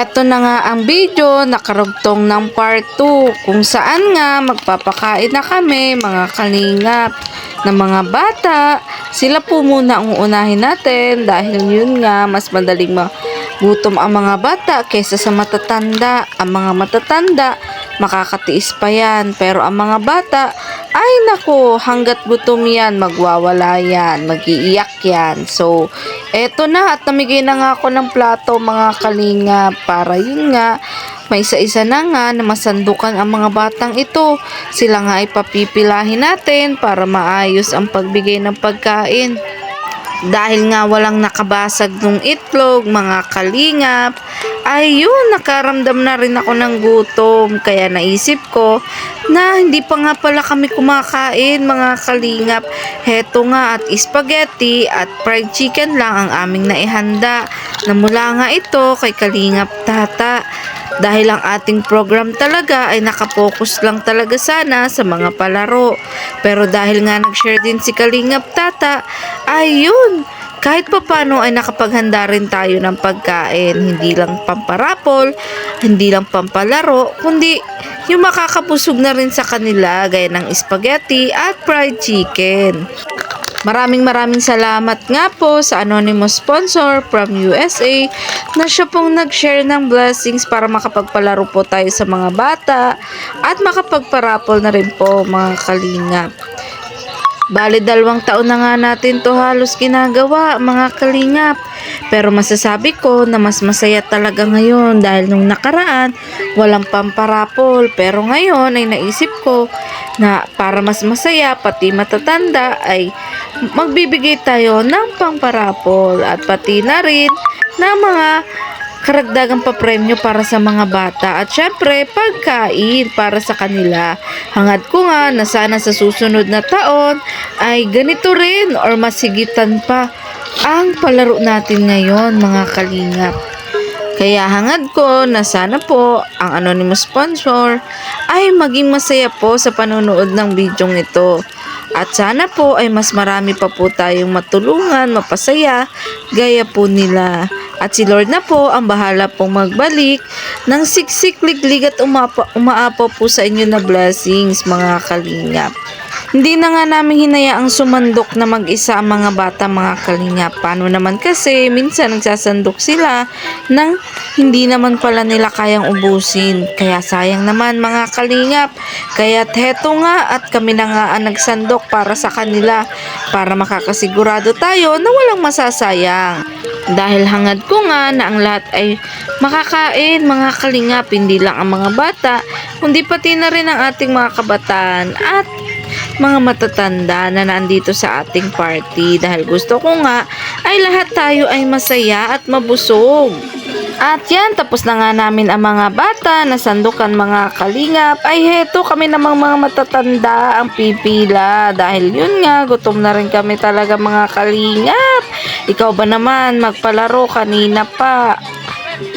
Heto na nga ang video, nakarugtong ng part 2 kung saan nga magpapakain na kami mga kalingap ng mga bata. Sila po muna ang uunahin natin dahil yun nga mas madaling magutom ang mga bata kaysa sa matatanda. Ang mga matatanda makakatiis pa yan, pero ang mga bata ay nako, hanggat gutom yan magwawala yan, mag-iiyak yan. So eto na, at namigay na nga ako ng plato mga kalinga para yun nga may isa-isa na nga na masandukan ang mga batang ito. Sila nga ay papipilahin natin para maayos ang pagbigay ng pagkain. Dahil nga walang nakabasag ng itlog, mga kalingap, ay yun, nakaramdam na rin ako ng gutom. Kaya naisip ko na hindi pa nga pala kami kumakain, mga kalingap. Heto nga, at spaghetti at fried chicken lang ang aming naihanda. Namula nga ito kay Kalingap Tata. Dahil ang ating program talaga ay nakapokus lang talaga sana sa mga palaro. Pero dahil nga nag-share din si Kalingap Tata, ay yun, kahit papano ay nakapaghanda rin tayo ng pagkain. Hindi lang pamparapol, hindi lang pampalaro, kundi yung makakabusog na rin sa kanila gaya ng spaghetti at fried chicken. Maraming salamat nga po sa anonymous sponsor from USA na siya pong nag-share ng blessings para makapagpalaro po tayo sa mga bata at makapagparapol na rin po mga kalingap. Bale 2 taon na nga natin to halos ginagawa mga kalingap. Pero masasabi ko na mas masaya talaga ngayon dahil nung nakaraan walang pamparapol. Pero ngayon ay naisip ko na para mas masaya pati matatanda ay magbibigay tayo ng pamparapol at pati na rin ng mga karagdagang papremyo para sa mga bata at syempre pagkain para sa kanila. Hangad ko nga na sana sa susunod na taon ay ganito rin or masigitan pa ang palaro natin ngayon mga kalingap. Kaya hangad ko na sana po ang anonymous sponsor ay maging masaya po sa panonood ng bidyong ito. At sana po ay mas marami pa po tayong matulungan, mapasaya, gaya po nila. At si Lord na po ang bahala pong magbalik ng siksik, liglig at umaapaw po sa inyo na blessings mga kalingap. Hindi na nga namin hinayaang sumandok na mag-isa ang mga bata mga kalingap. Paano naman kasi minsan nagsasandok sila nang hindi naman pala nila kayang ubusin. Kaya sayang naman mga kalingap. Kaya heto nga at kami na nga ang nagsandok para sa kanila para makakasigurado tayo na walang masasayang. Dahil hangad ko nga na ang lahat ay makakain mga kalingap, hindi lang ang mga bata, kundi pati na rin ang ating mga kabataan at mga matatanda na nandito sa ating party. Dahil gusto ko nga ay lahat tayo ay masaya at mabusog. At yan, tapos na nga namin ang mga bata na sandukan mga kalingap. Ay heto kami namang mga matatanda ang pipila. Dahil yun nga, gutom na rin kami talaga mga kalingap. Ikaw ba naman magpalaro kanina pa?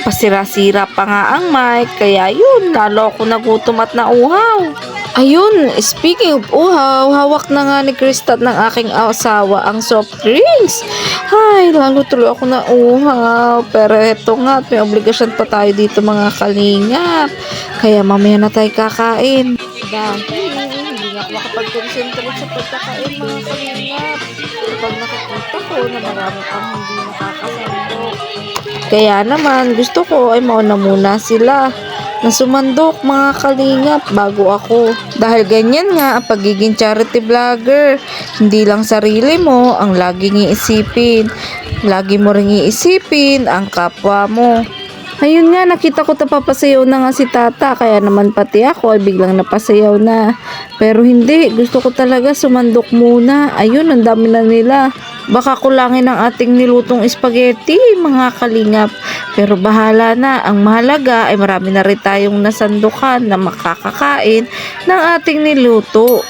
Pasira-sira pa nga ang mic. Kaya yun, lalo ako nagutom at nauhaw. Ayun, speaking of uhaw, hawak na nga ni Krista ng aking asawa ang soft drinks. Ay, lalo tuloy ako na uhaw. Pero eto nga, may obligasyon pa tayo dito mga kalingap. Kaya mamaya na tayo kakain. Dahil hindi nga ako makapag-concentrate sa pagkakain mga kalingap. Kapag nakikita ko na marami pang hindi nakakasandok. Kaya naman, gusto ko ay mauna muna sila na sumandok mga kalingap bago ako. Dahil ganyan nga ang pagiging charity vlogger. Hindi lang sarili mo ang laging iisipin. Lagi mo ring iisipin ang kapwa mo. Ayun nga, nakita ko napapasayaw na nga si Tata. Kaya naman pati ako ay biglang napasayaw na. Pero hindi, gusto ko talaga sumandok muna. Ayun, ang dami na nila. Baka kulangin ang ating nilutong spaghetti, mga kalingap. Pero bahala na. Ang mahalaga ay marami na rin tayong nasandukan na makakakain ng ating niluto.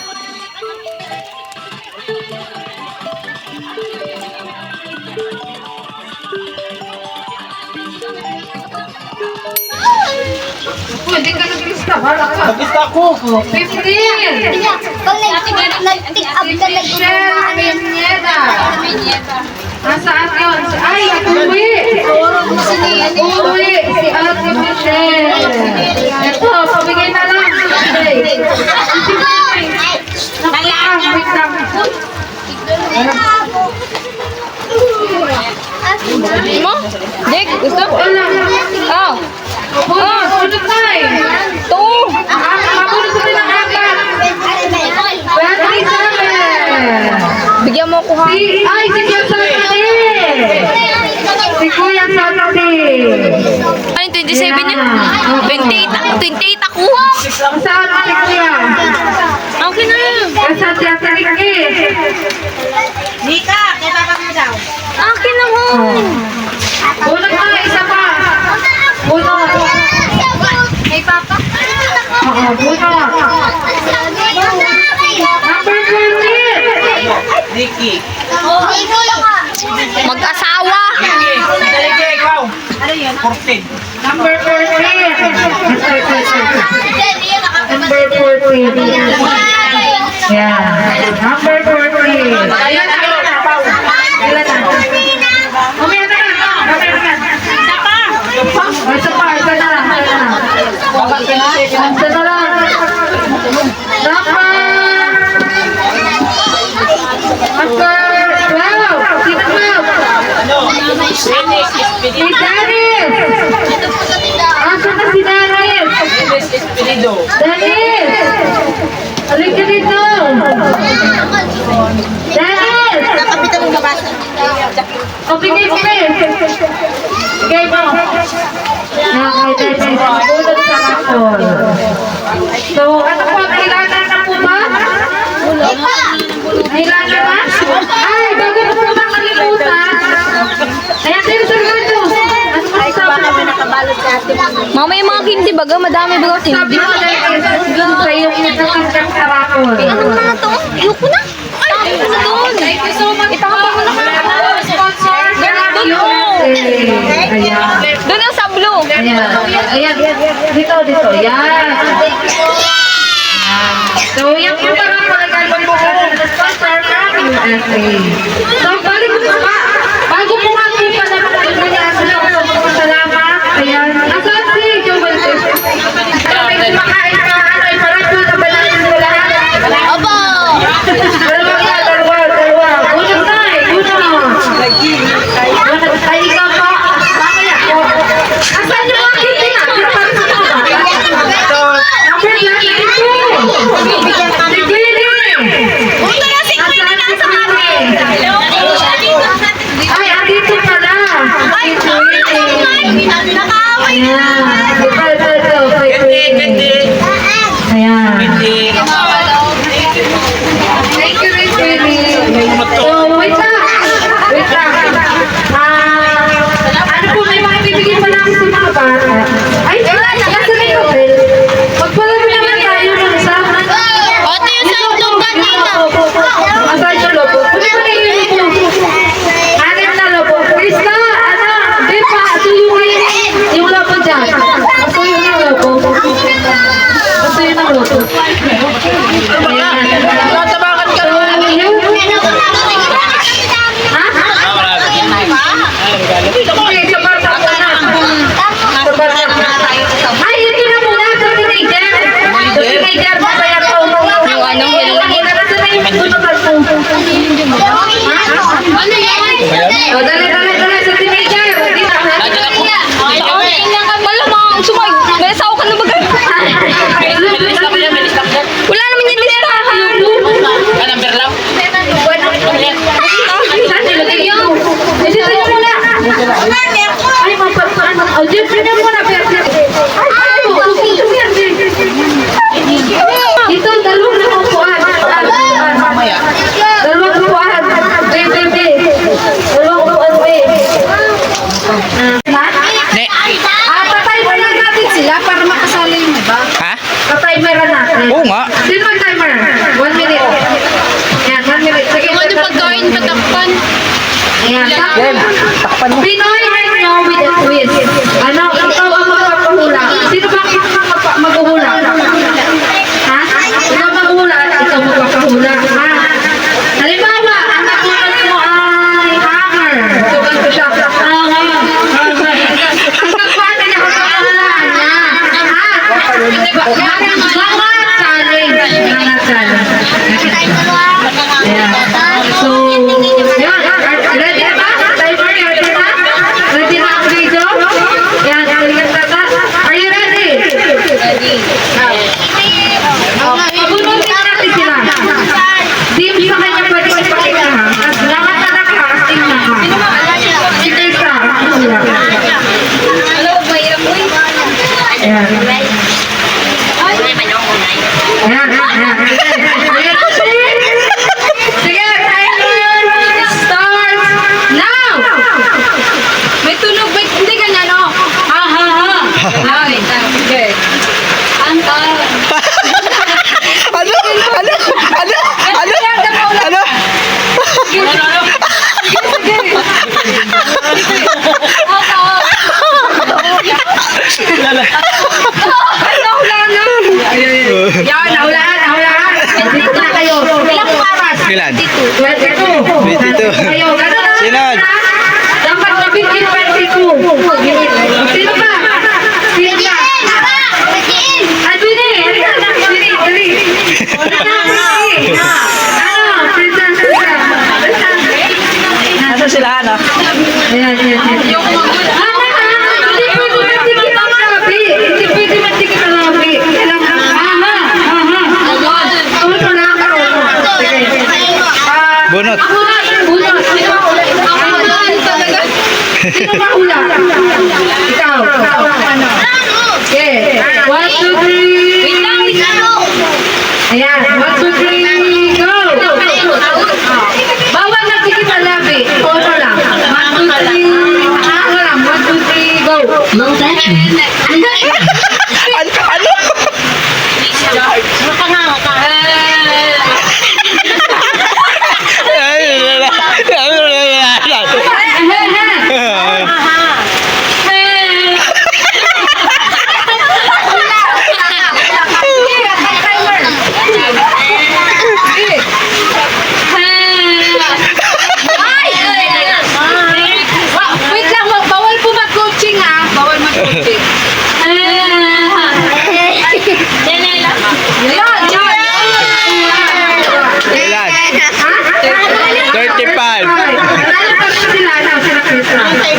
Pwede ka nag-lista. Wala ka. Nag-lista ako. 15. Pag nag-pick up ka Michelle Menyeda. Nasaan yun? Ay, uwi. Uwi. Si Ate alam. Oh. Bunot na eh. Two. Mabunot ko rin ang apat. 27. Bigyan mo ako ha. Si Kuya Santi. Si Kuya Santi. Ano, 27 niya? 28 ako. 28 ako. Saan si Kuya? Okay na. Santi at Ricky. Nika, kay papa mo daw. Akin na mo. Bunot na, isa pa. Bunot. Kay Papa. Oo, bunot. Number 20. Ricky. Mag-asawa. Ricky, dali ka ikaw. Ano yun? 14. Number 14. Number 14. Yeah. Number 14. Ayan na. Ilan na? Mamaya na. Mamaya na. Isa pa. Isa na lang. Isa na lang. Number 12. Sino 12? Si Dennis. Asa na si Dennis? Dennis! Halika dito! Dennis! Nakapitan mo mabasa. O, bigay mo rin. Bigay mo. Yan, kay Dennis. Bunod sa kapon. So, ano po? Kailangan na po ba? Kailangan ba? Ay, bago po po makalimutan. Ayan, dito. Ano masasabi mo? Nakabalot sa atin. Mama, yung mga candy baga, madami baga Sabi candy. mo dahil doon sa iyong nakakanggap sa rapon. Ano na to? Ayoko na. Ay, ano doon? Thank you so much. Ipakapa mo na Doon po. Ayan. Doon ang sa blue. Ayan. Dito. Yan. So, yan po mga pagkakalman po sa sponsor ng USA. So, balik po ba? Bago po nga po pa naman salamat. Ayan. Asan si Joel? May kumakain ka. Ano, iparap po na ba natin sa lahat? Opo. Dalawa. Unang tayo. Ay, ikaw po. Mamaya po. Asan yung mga hindi na? Number 22. Si Queenie. Punta na si Queenie na sa amin. Ay, andito pala. Si Queenie. Nakaaway Ayan. Ito. Kay Queenie. Ayan. Thank you, Ray Queenie. So, wait lang. Ano po, may mga ibibigay pa namin sa mga bata. Ay, nasa na yung hotel. Magpalaro naman tayo ng isa. Oto yung sandong kanina. Asay yung lobo. Pwede pa rin yung lobo. Anim na lobo. Krista, ano? Di pa, tuyuin yung lobo dyan. Tuyuin yung lobo. Tuyuin yung lobo. Ayan. Tabakan ka. So, yung... Ha? Okay, sa bata ko na. Sa bata ko na. Ay, ito na muna sa teenager. Sa teenager, masaya to. Yung anong yellow. Nasa na yung tunugan po. Ha? Ano yan? O, dali, sa teenager. Dito, ha? Malamang, sumay. May asawa ka na baga. Wala naman yung listahan. Number lang. Saan nilagay yun? Dito yun muna. Ay, mapapaan. O, dito yun muna. Ito, dalawang nakukuhan. Dalawang kukuhan. Baby. Dalawang kukuhan, pa-timer lang natin sila para makasali yung iba. Ha? Pa-timer lang natin. Oo nga. Sino mag-timer? 1 minute. Yan, 1 minute. Sige, Ano pagkain patakpan? Ayan. Pinoy Renyo with a twist. Ano, ikaw ang magpapahula. Sino ba maghuhula? Ha? Ikaw maghuhula at ikaw magpapahula. Ha? Halimbawa, ang nakulat mo ay hammer. Tugan ko siya. Hammer. Ang nagpapahula niya magpapahulaan niya. Ha? Mga challenge. Ayan. So, yun. Ready na ba? Timer, ready na? Ayan. Ayan. Sige, timer starts now! May tunog, hindi ganyan, oh. Ha, ha, ha. Okay, sige. Anta. Ano? Yan, nahulaan. Dito na kayo. Ilang paras? Ilan? 22. 22. Kayo, ganun. Sinod. Dapat sabihin 22. Sino ba? Sino ba? Ah, Judy. Judy. Nasaan sila, ano? Ayan. Hindi pwede magdikit ang labi. Kailangan, Tuto na ako. Sige. Bunot. Ako na, bunot. Sino ba hula? Ikaw. Okay. 1, 2, 3. Ayan. 1, 2, 3, go! Bawal na dikit ang labi. Tuto lang. 1, 2, 3. Ako lang. 1, 2, 3, go! Ano? Wait lang, bawal po mag-coaching ha. Bawal mag-coaching. Ilan? 35.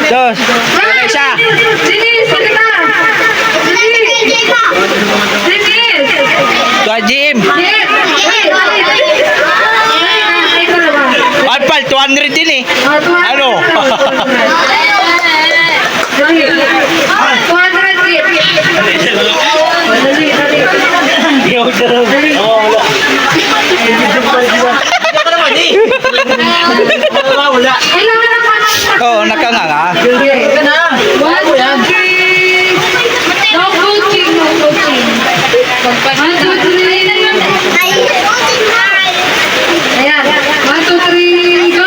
Dos. Wala isa. Tuwa Jim. Alpal, 200 din eh. Ano? Oo, nakanganga. No coaching. 1, 2, 3. Ayan. 1, 2, 3, go!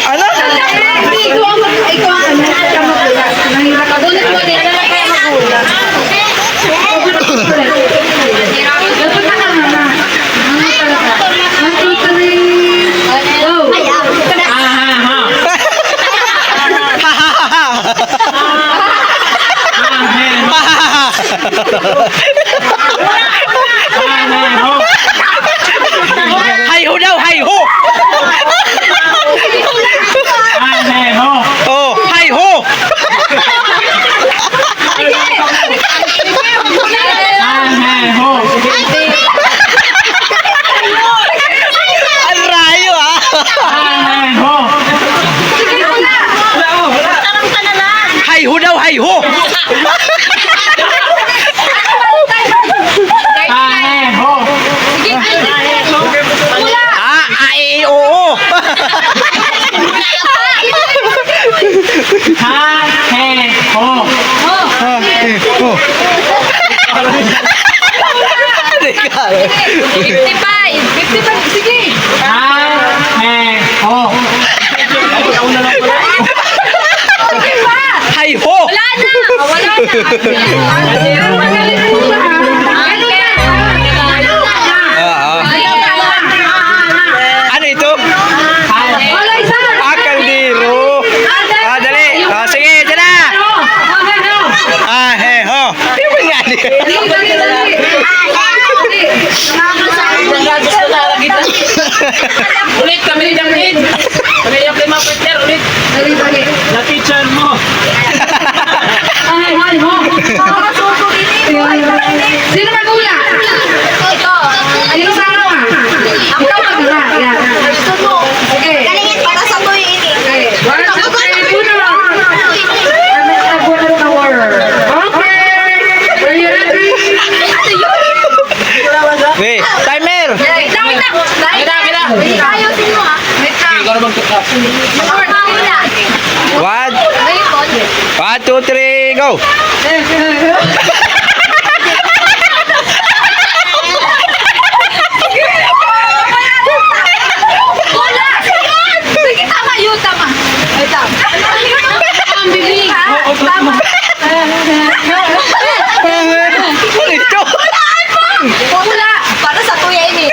Ano? Hay ho daw, hay ho. Oh, hay ho. Ang rayo ah. Hay ho daw, hay ho. Oo. Oh. 55, sige. Hay ho. Wala na. Magaling po siya. Ano na? Ano ito? Wala isa. Kaldero. Dali. Sige, dyan na. He ho. Di ba nga? Ulit kami ni Jamil. Kami yung lima partner ulit. Na teacher mo. Ay, ho. One. 1, 2, 3, go. Sige, tama yun, tama. Ay, tama. Ang bibig. Tama. Ano ito? Wala. Para sa tuya ini.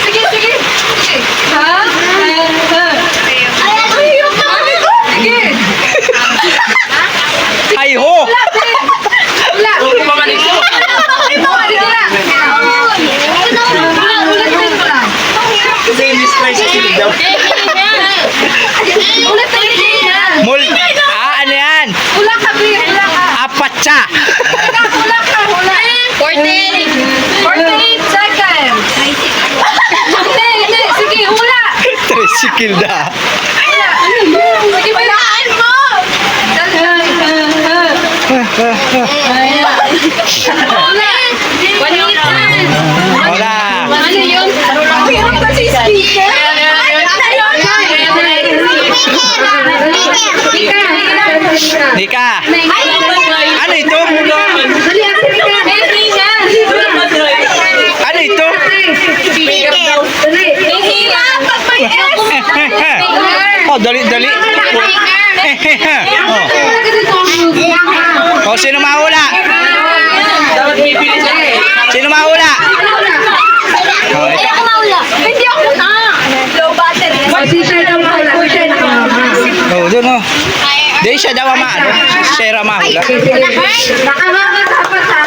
Sige, sige. Sige. Ha? Ay, yung mami ko. Sige. Ay ho. Wala. Bumalik ko lang. Ulitin mo lang. Ulitin niya. Mul. Ano yan? Wala ka, Bi. Wala ka. Apatsa. Wala ka. Wala. 48 seconds. Hindi. Sige, wala. Tricycle na. Wala. Sige, bayaan mo. Wala. Wala. Ano yun? Hirap kasi speaker. Nika. Ano ito? Ano ito? Oh, dali, dali. Oh. Oh, sino mahula? Sino mahula? Oh, ito. Hindi ako na. Low battery. Kasi siya daw pala. Oh, doon oh. Di siya daw ama, ano? Sera mahula. Nakamama dapat ha.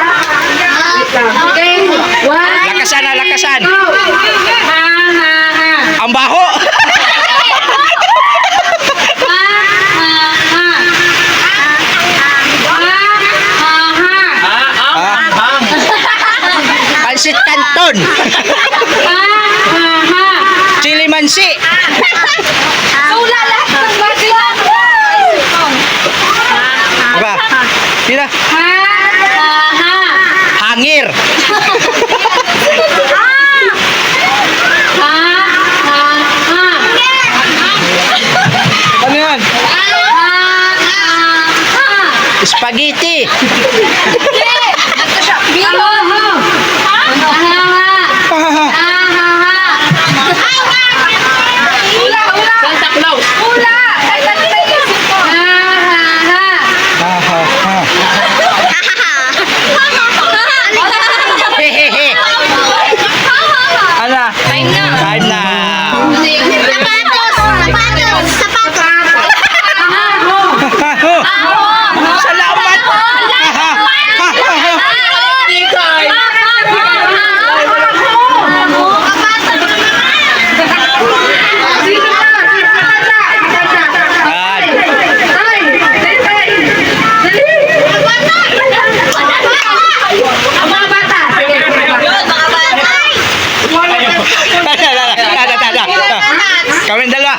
Okay. One. Lakasan na, lakasan. Go. Ha, ha, ha. Ang baho. Pansit Canton. Chili mansi. Diba? Sila? Hangir. Ano yan? Spaghetti. Santa Claus. Hehehe. Ala. Time na. Salamat. Kami dalawa.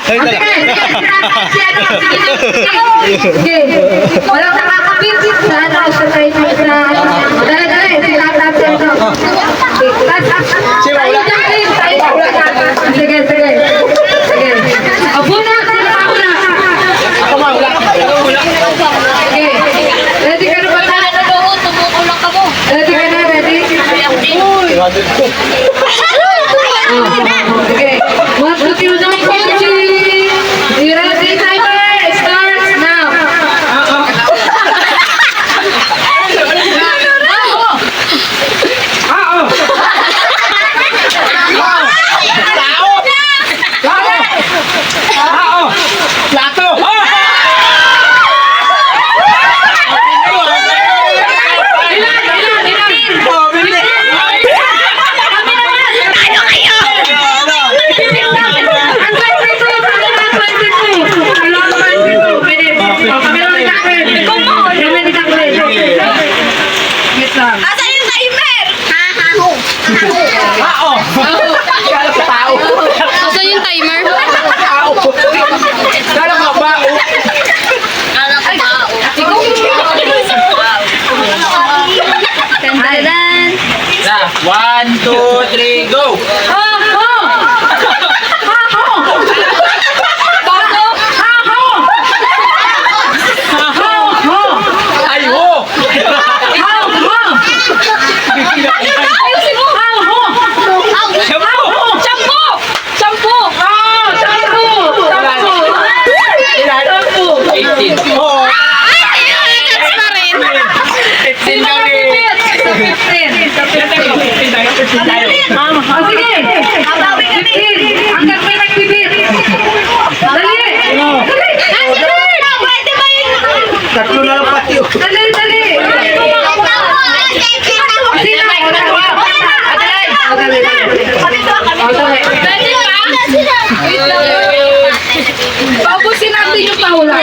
Walang nakakapit sa ano sa side sa dali tatap Sino wala? Sige. Apo na, sila una. Ako mahula. Sige. Ready ka na ba? Ready ka na, ready? Okay. What would you know, Kochi? You ready, timer? Starts now. Plato. Sige tayo. Oh, sige. Bibit. Hanggang may nagbibit. Dali. Tatlo na lang pati. Dali, dali. Sino? Paubusin natin yung pahula.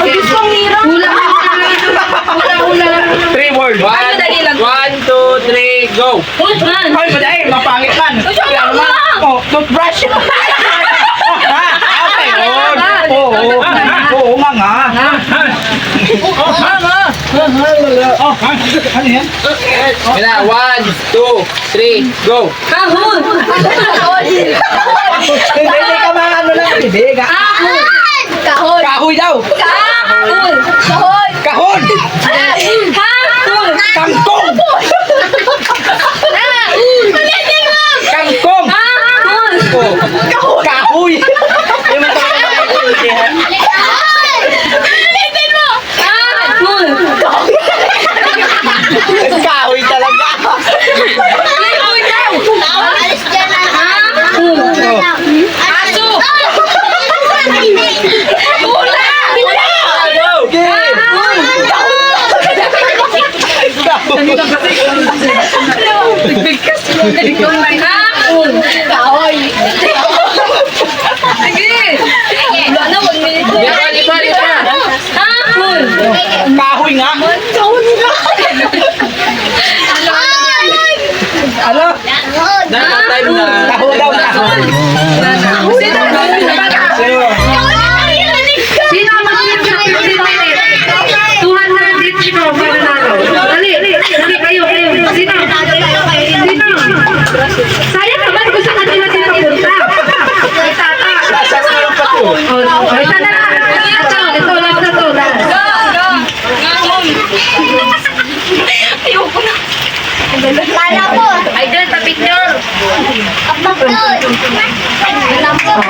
Hula. Hula. 3 words. 1, 2, 3, go! Ay, madali. Mapangit man. Kaya naman. Oh, toothbrush. Okay, yun. Oo, mga. Oh, ano yan? Kaya 1, 2, 3, go! Hindi ka mga ano lang. Hindi ka. Kahoy daw. Kahon. Kangkong. Kangkong. Oh, kahoy. Yung mga kahoy talaga. Kahoy nga. Ano? Time na. Kahoy daw. Kahoy. Sino? Sino ang mag-give sa 15 minutes? 200 each ko, mananalo. Dali, dali kayo. Sino? Sayang naman kung sa kanila din papunta. Ay, tata. Sasas na lang pati. Oh, isa na lang. Ito, last na to. Ay, dyan, sa picture.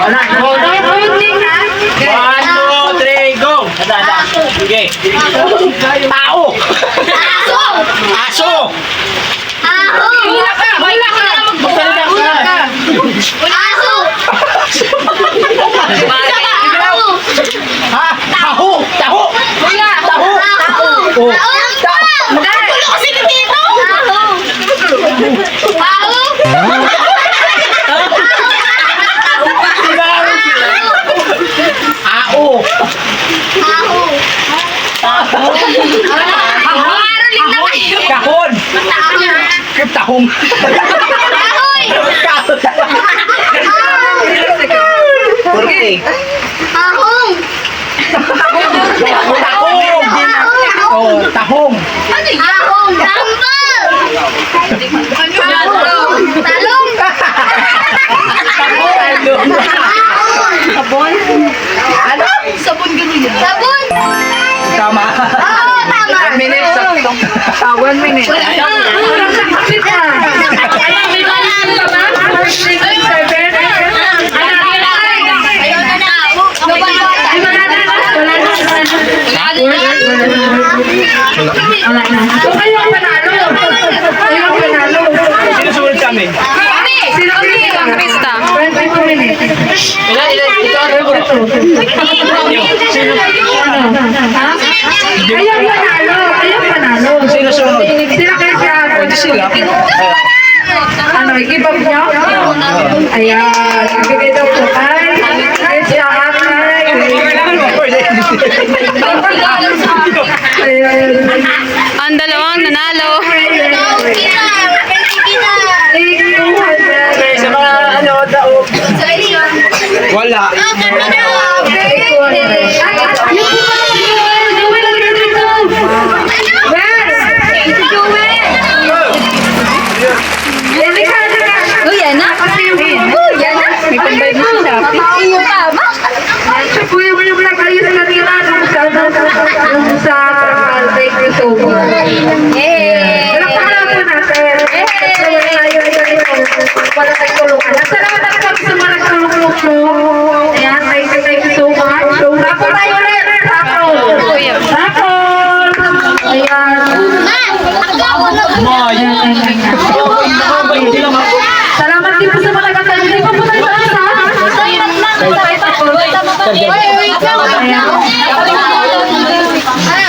Wala. Oh, don't holding, ha? 1, 2, 3, go! Sige. Tao! Aso! Hula ka. Hula ka. Ha? Taho! Taho! Hula. Oh. Ao! Kahon! Tahong! Kurti! Tahong! Oh, tahong! Ano? Tama. 1 minute. 1 minute. Walang nakapit ka. May balang ka ba? 7? So kayo ang panalo. Kayo ang panalo. Sino sumunod sa amin? Sino ang Krista? 22 minutes. Kayo ang panalo. Kayo ang panalo. Sino sumunod? Sila kayo siya. Pwede sila. Ano, i-give up nyo? Ayan. Ibigay daw po kay siya akay. Ayan. Ang dalawang nanalo. Sa mga ano, daog. Wala. Yung Salamat din po sa mga nagkakalit. Hindi pa po tayo sa isa.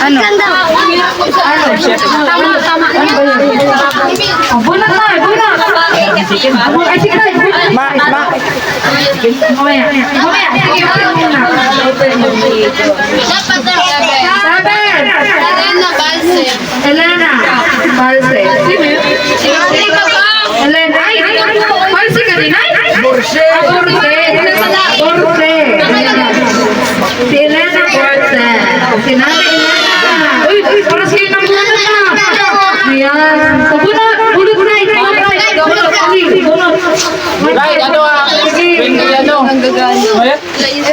Ano? Tama. Bunot na, bunot. Ay, sige, bunot. Mamaya. Sige, bunot muna. Saber. Elena. Balse. Elena. Ay, Balse ka rin, ay? Borse. Si Elena Borse. Si Nana Elena. Uy, para sa'yo ng bunot na. Ayan. So, bunot na. Bunot. Right, ano ah? Ano? Ito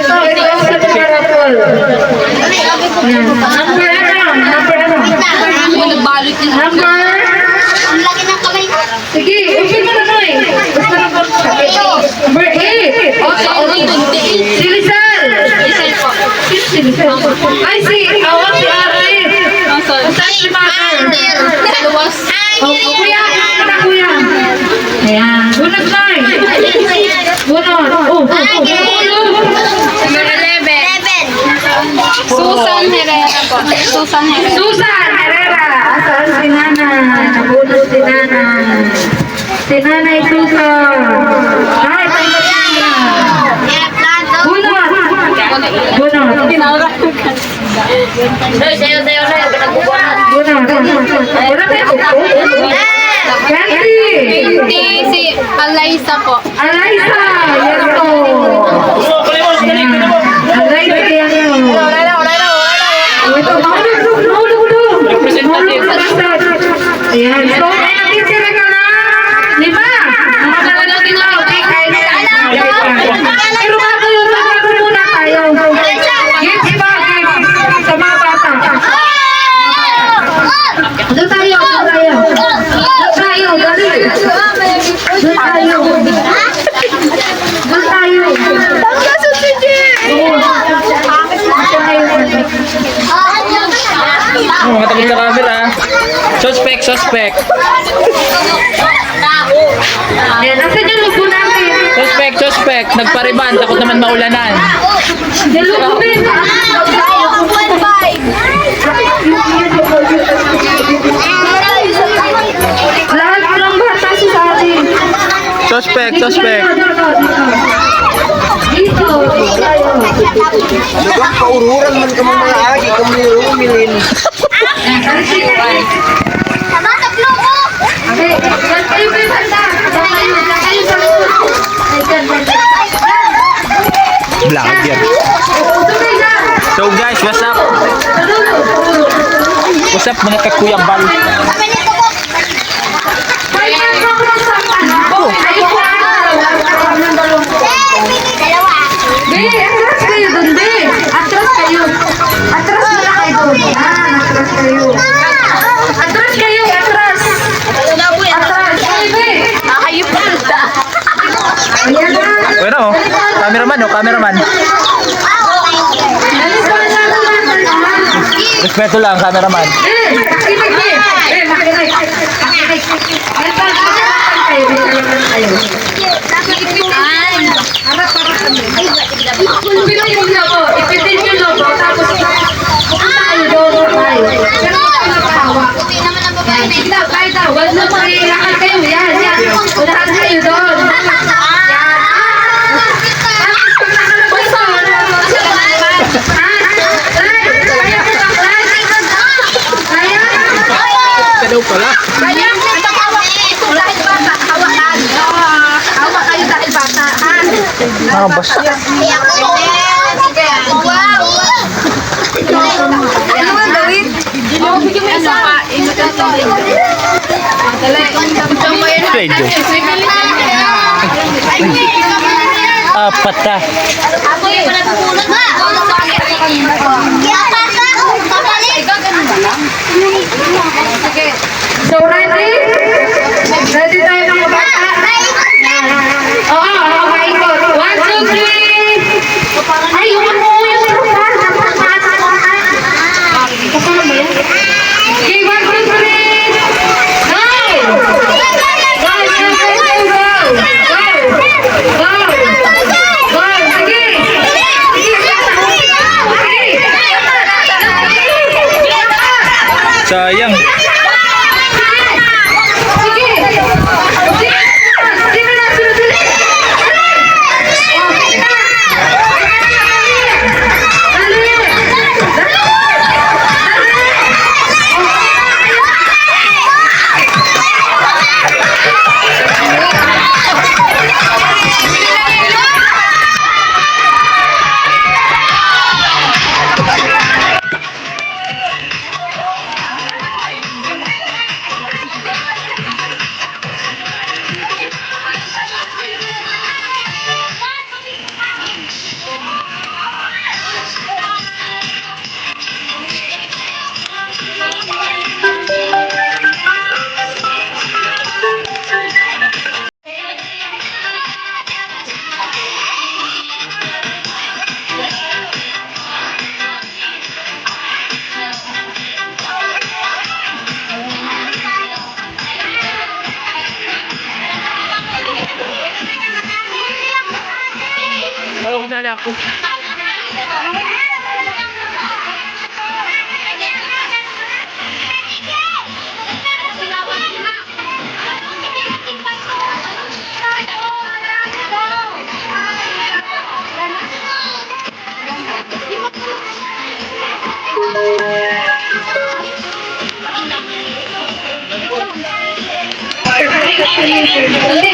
sa Paratol. Number. Sige, usin mo na to eh. Number 8. Si Lizal. Si Lizal. Ay, si Arif. Saan si Mother? Kuya. Ayan. Bunot na eh. Bunot. Susan Herrera. Asan si Nana? Nabunot si Nana. Si Nanay Susan. Ay, tanggap niya. Bunot. Ganti. Si Alaysa po. Alaysa. Yan po. Alaysa yan po. Ito, mahulog. Ayan. So, natin sila ka na. 5. Pero bago yun, bago muna tayo. Gift ba? Gift. Sa mga bata. Doon tayo. Dali. Doon tayo. Mga takot sa camera. Suspect. Ayan, nasa dyan lupo natin. Suspect. Nagpariban. Takot naman maulanan. Dyan lupo din. Lahat ng bata sa atin. Suspect. Dito. Tayo. Paururan man ka mga agi, kami umilin. Okay, yan kayo ba yung banda? Kayo sa loob. Vlogger. So guys, what's up? What's up mga kakuyang bal? Atras kayo dun, be. Atras kayo. Atras muna kayo dun. Atras kayo. Atras kayo, atras. Atras. Ay, be. Ayan na. Bueno, cameraman. Respeto lang, cameraman. Makinig. Ipitin yung logo, tapos pupunta kayo doon. Pero kayo nakatawa. Kahit daw, wala na makilakad kayo. Yan. Unahan kayo doon. Kadaw pala. Mga basta. Medyo. Apat ka. So, ready? Ready tayo mga bata? Oo, paikot. 1, 2, 3. Ay, yung ano yung trupan. Kasama ba yan? Okay, 1, 2, 3. Sayang. Sige! Sige na! Sige na! Sunod-sunod! Oh, sige na! Dali! Dali! Ako na lang ako. Hindi,